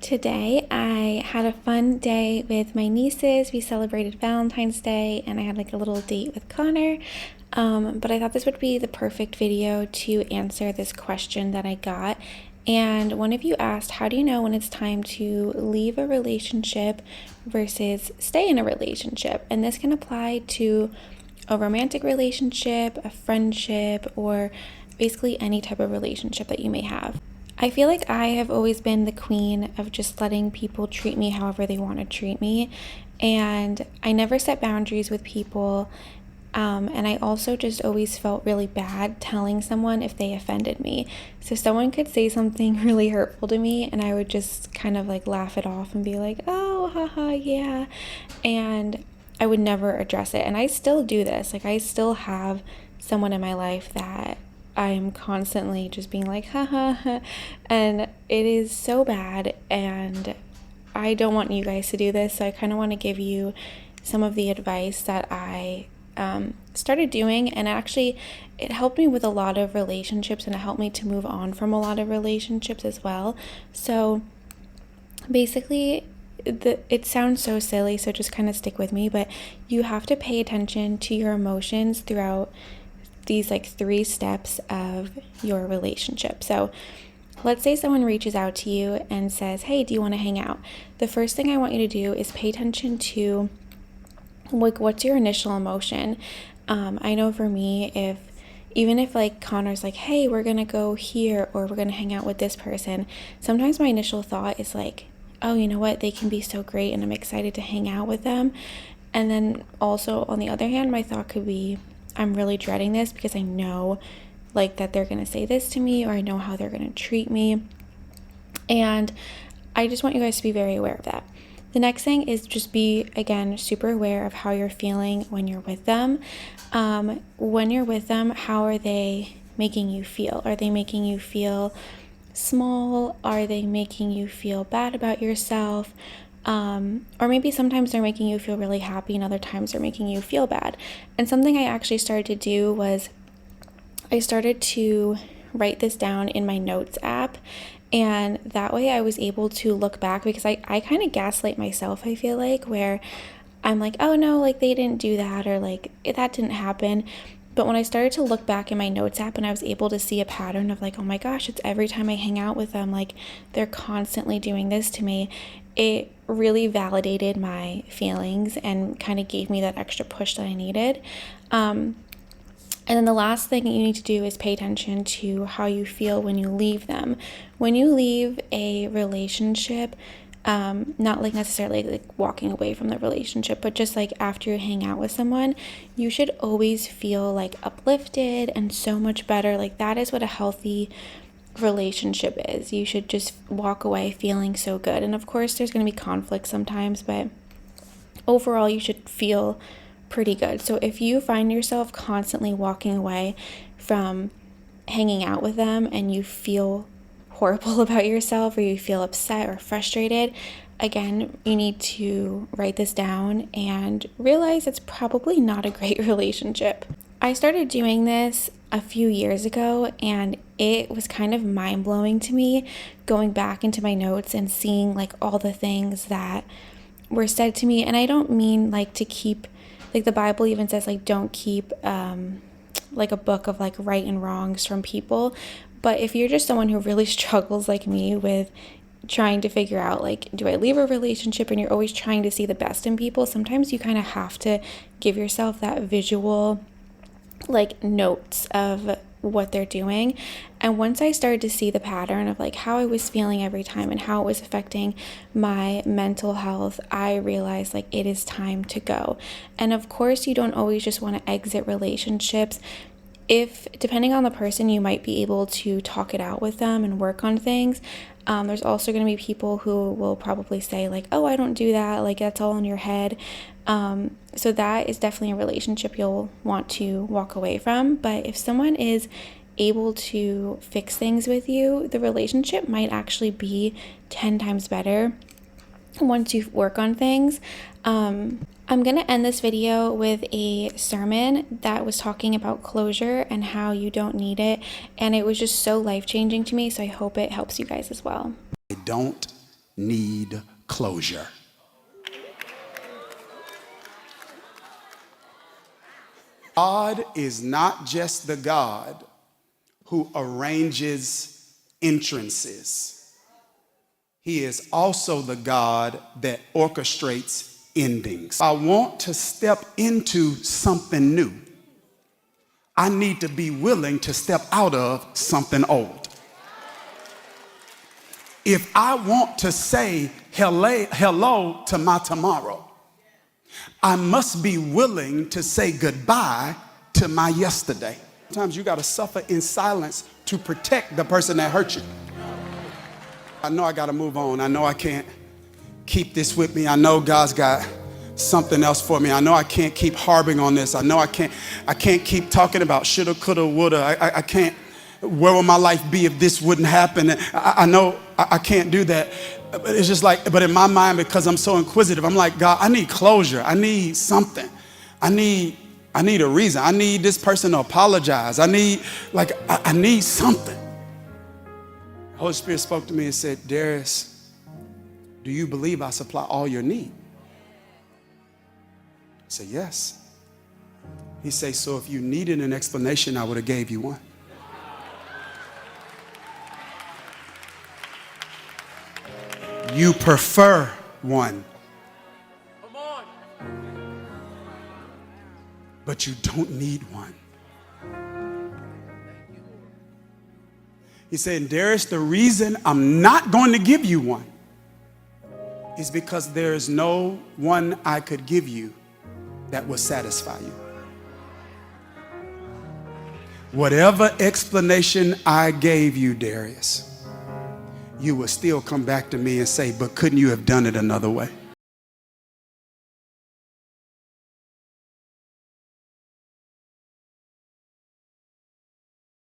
Today I had a fun day with my nieces. We celebrated Valentine's Day and I had like a little date with Connor. But I thought this would be the perfect video to answer this question that I got. And one of you asked, how do you know when it's time to leave a relationship versus stay in a relationship? And this can apply to a romantic relationship, a friendship, or basically any type of relationship that you may have. I feel like I have always been the queen of just letting people treat me however they want to treat me. And I never set boundaries with people. And I also just always felt really bad telling someone if they offended me. So someone could say something really hurtful to me and I would just kind of like laugh it off and be like, oh, haha, yeah. And I would never address it. And I still do this. Like I still have someone in my life that I'm constantly just being like, haha, and it is so bad. And I don't want you guys to do this. So I kind of want to give you some of the advice that I started doing, and actually it helped me with a lot of relationships and it helped me to move on from a lot of relationships as well. So basically it sounds so silly, so just kind of stick with me, but you have to pay attention to your emotions throughout these like 3 steps of your relationship. So let's say someone reaches out to you and says, hey, do you want to hang out? The first thing I want you to do is pay attention to like what's your initial emotion. I know for me, even if like Connor's like, hey, we're gonna go here or we're gonna hang out with this person, sometimes my initial thought is like, oh, you know what, they can be so great and I'm excited to hang out with them. And then also on the other hand, my thought could be, I'm really dreading this because I know like that they're gonna say this to me, or I know how they're gonna treat me. And I just want you guys to be very aware of that. The next thing is just be, again, super aware of how you're feeling when you're with them. When you're with them, how are they making you feel? Are they making you feel small? Are they making you feel bad about yourself? Or maybe sometimes they're making you feel really happy and other times they're making you feel bad. And something I actually started to do was I started to write this down in my notes app, and that way I was able to look back, because I kind of gaslight myself, I feel like, where I'm like, oh no, like they didn't do that, or like that didn't happen. But when I started to look back in my notes app and I was able to see a pattern of like, oh my gosh, it's every time I hang out with them, like they're constantly doing this to me, it really validated my feelings and kind of gave me that extra push that I needed. And then the last thing you need to do is pay attention to how you feel when you leave them. When you leave a relationship, not like necessarily like walking away from the relationship, but just like after you hang out with someone, you should always feel like uplifted and so much better. Like that is what a healthy relationship is. You should just walk away feeling so good. And of course, there's going to be conflict sometimes, but overall, you should feel pretty good. So if you find yourself constantly walking away from hanging out with them and you feel horrible about yourself, or you feel upset or frustrated, again, you need to write this down and realize it's probably not a great relationship. I started doing this a few years ago and it was kind of mind-blowing to me, going back into my notes and seeing like all the things that were said to me. And I don't mean like to keep, like the Bible even says like don't keep like a book of like right and wrongs from people. But if you're just someone who really struggles like me with trying to figure out like, do I leave a relationship, and you're always trying to see the best in people, sometimes you kind of have to give yourself that visual like notes of what they're doing. And once I started to see the pattern of like how I was feeling every time and how it was affecting my mental health, I realized like it is time to go. And of course, you don't always just want to exit relationships. If, depending on the person, you might be able to talk it out with them and work on things. There's also going to be people who will probably say like, oh, I don't do that, like that's all in your head. So that is definitely a relationship you'll want to walk away from. But if someone is able to fix things with you, the relationship might actually be 10 times better once you work on things. I'm going to end this video with a sermon that was talking about closure and how you don't need it. And it was just so life-changing to me. So I hope it helps you guys as well. Don't need closure. God is not just the God who arranges entrances. He is also the God that orchestrates endings. I want to step into something new. I need to be willing to step out of something old. If I want to say hello to my tomorrow, I must be willing to say goodbye to my yesterday. Sometimes you got to suffer in silence to protect the person that hurt you. I know I got to move on. I know I can't keep this with me. I know God's got something else for me. I know I can't keep harping on this. I know I can't keep talking about shoulda, coulda, woulda. I can't. Where would my life be if this wouldn't happen? I know I can't do that. But it's just like, but in my mind, because I'm so inquisitive, I'm like, God, I need closure. I need something. I need a reason. I need this person to apologize. I need something. The Holy Spirit spoke to me and said, Darius, do you believe I supply all your need? I said, yes. He said, so if you needed an explanation, I would have gave you one. You prefer one. Come on. But you don't need one. He said, Darius, the reason I'm not going to give you one is because there is no one I could give you that will satisfy you. Whatever explanation I gave you, Darius, you will still come back to me and say, but couldn't you have done it another way?